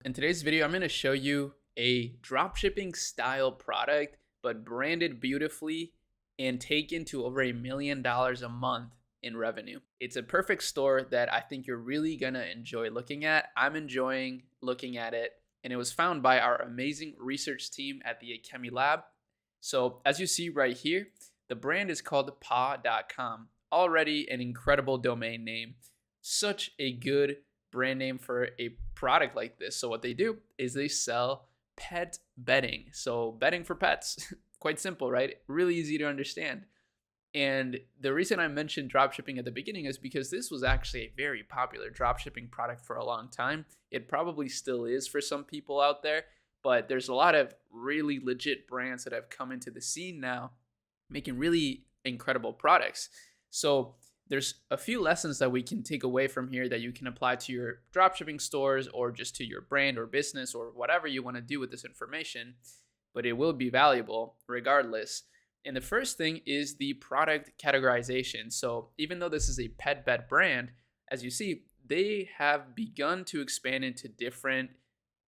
In today's video, I'm going to show you a dropshipping style product, but branded beautifully and taken to over $1 million a month in revenue. It's a perfect store that I think you're really going to enjoy looking at. I'm enjoying looking at it, and it was found by our amazing research team at the Akemi Lab. So, as you see right here, the brand is called paw.com. Already an incredible domain name. Such a good brand name for a product like this. So what they do is they sell pet bedding. So bedding for pets. Quite simple, right? Really easy to understand. And the reason I mentioned dropshipping at the beginning is because this was actually a very popular dropshipping product for a long time. It probably still is for some people out there, but there's a lot of really legit brands that have come into the scene now making really incredible products. So there's a few lessons that we can take away from here that you can apply to your dropshipping stores or just to your brand or business or whatever you want to do with this information, but it will be valuable regardless. And the first thing is the product categorization. So even though this is a pet bed brand, as you see, they have begun to expand into different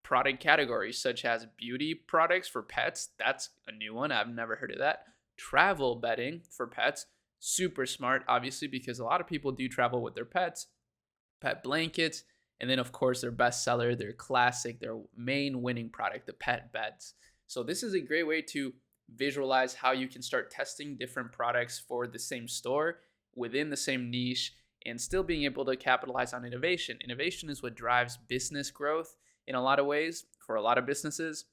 product categories such as beauty products for pets. That's a new one. I've never heard of that. Travel bedding for pets. Super smart, obviously, because a lot of people do travel with their pets. Pet blankets. And then, of course, their bestseller, their classic, their main winning product, the pet beds. So this is a great way to visualize how you can start testing different products for the same store within the same niche and still being able to capitalize on innovation. Innovation is what drives business growth in a lot of ways for a lot of businesses.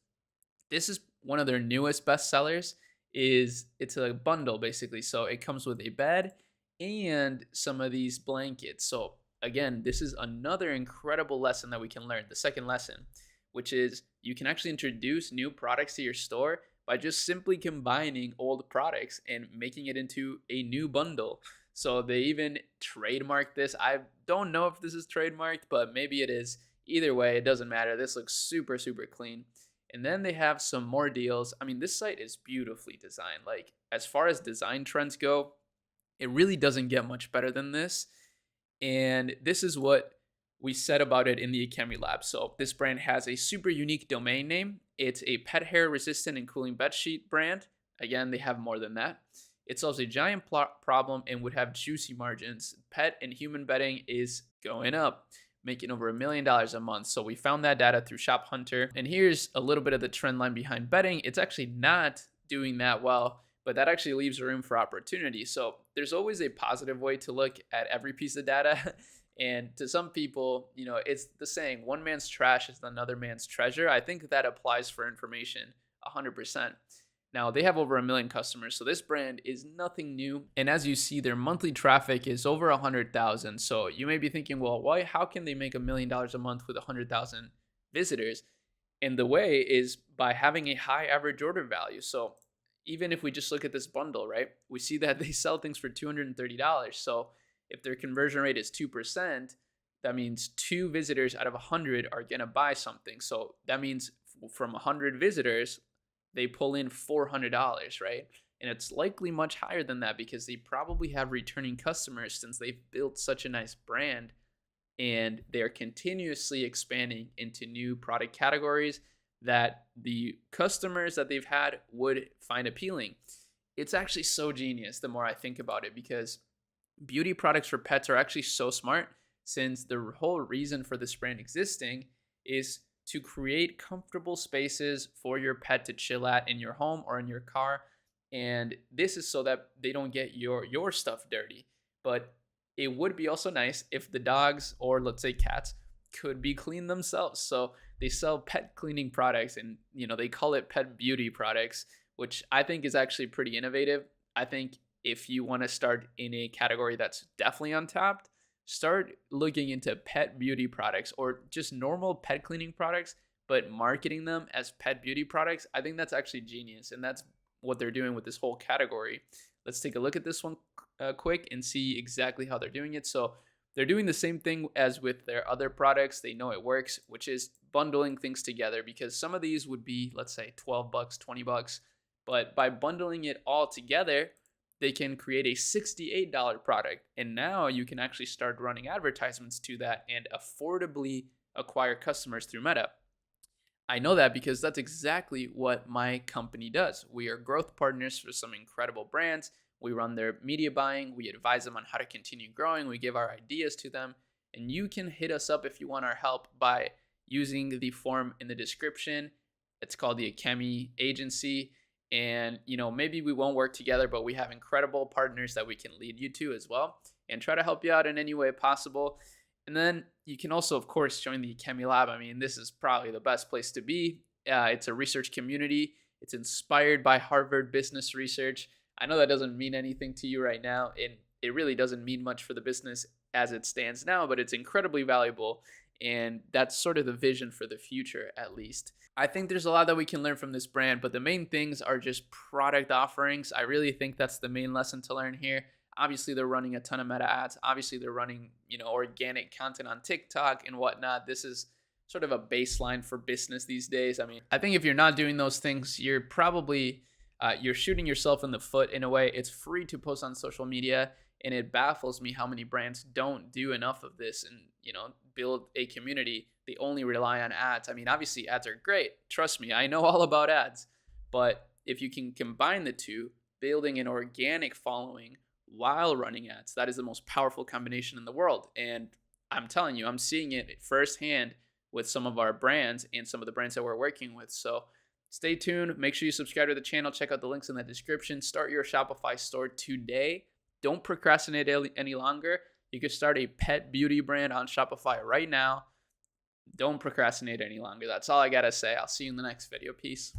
This is one of their newest bestsellers. It's a bundle basically. So it comes with a bed and some of these blankets. So again, this is another incredible lesson that we can learn. The second lesson, which is you can actually introduce new products to your store by just simply combining old products and making it into a new bundle. So they even trademarked this. I don't know if this is trademarked, but maybe it is. Either way, it doesn't matter. This looks super, super clean. And then they have some more deals. I mean, this site is beautifully designed. Like, as far as design trends go, it really doesn't get much better than this. And this is what we said about it in the Akemi Lab. So this brand has a super unique domain name. It's a pet hair resistant and cooling bedsheet brand. Again, they have more than that. It solves a giant problem and would have juicy margins. Pet and human bedding is going up, making over $1 million a month. So we found that data through Shop Hunter. And here's a little bit of the trend line behind bedding. It's actually not doing that well, but that actually leaves room for opportunity. So there's always a positive way to look at every piece of data. And to some people, it's the saying, one man's trash is another man's treasure. I think that applies for information 100%. Now, they have over 1 million customers, so this brand is nothing new. And as you see, their monthly traffic is over 100,000. So you may be thinking, well, how can they make $1 million a month with 100,000 visitors? And the way is by having a high average order value. So even if we just look at this bundle, right, we see that they sell things for $230. So if their conversion rate is 2%, that means 2 visitors out of 100 are going to buy something. So that means from 100 visitors, they pull in $400, right? And it's likely much higher than that because they probably have returning customers since they've built such a nice brand and they're continuously expanding into new product categories that the customers that they've had would find appealing. It's actually so genius the more I think about it, because beauty products for pets are actually so smart, since the whole reason for this brand existing is to create comfortable spaces for your pet to chill at in your home or in your car. And this is so that they don't get your stuff dirty. But it would be also nice if the dogs, or let's say cats, could be cleaned themselves. So they sell pet cleaning products, and they call it pet beauty products, which I think is actually pretty innovative. I think if you want to start in a category that's definitely untapped, start looking into pet beauty products or just normal pet cleaning products, but marketing them as pet beauty products. I think that's actually genius, and that's what they're doing with this whole category. Let's take a look at this one quick and see exactly how they're doing it. So they're doing the same thing as with their other products. They know it works, which is bundling things together, because some of these would be, let's say, $12, $20, but by bundling it all together, they can create a $68 product. And now you can actually start running advertisements to that and affordably acquire customers through Meta. I know that because that's exactly what my company does. We are growth partners for some incredible brands. We run their media buying, we advise them on how to continue growing, we give our ideas to them. And you can hit us up if you want our help by using the form in the description. It's called the Academy Agency. And maybe we won't work together, but we have incredible partners that we can lead you to as well and try to help you out in any way possible. And then you can also, of course, join the Academy Lab. I mean, this is probably the best place to be. It's a research community. It's inspired by Harvard business research. I know that doesn't mean anything to you right now, and it really doesn't mean much for the business as it stands now, but it's incredibly valuable. And that's sort of the vision for the future, at least. I think there's a lot that we can learn from this brand, but the main things are just product offerings. I really think that's the main lesson to learn here. Obviously, they're running a ton of meta ads. Obviously, they're running, organic content on TikTok and whatnot. This is sort of a baseline for business these days. I mean, I think if you're not doing those things, you're probably you're shooting yourself in the foot in a way. It's free to post on social media, and it baffles me how many brands don't do enough of this and build a community. They only rely on ads. I mean, obviously, ads are great. Trust me, I know all about ads. But if you can combine the two, building an organic following while running ads, that is the most powerful combination in the world. And I'm telling you, I'm seeing it firsthand with some of our brands and some of the brands that we're working with. So stay tuned. Make sure you subscribe to the channel. Check out the links in the description. Start your Shopify store today. Don't procrastinate any longer. You can start a pet beauty brand on Shopify right now. Don't procrastinate any longer. That's all I got to say. I'll see you in the next video. Peace.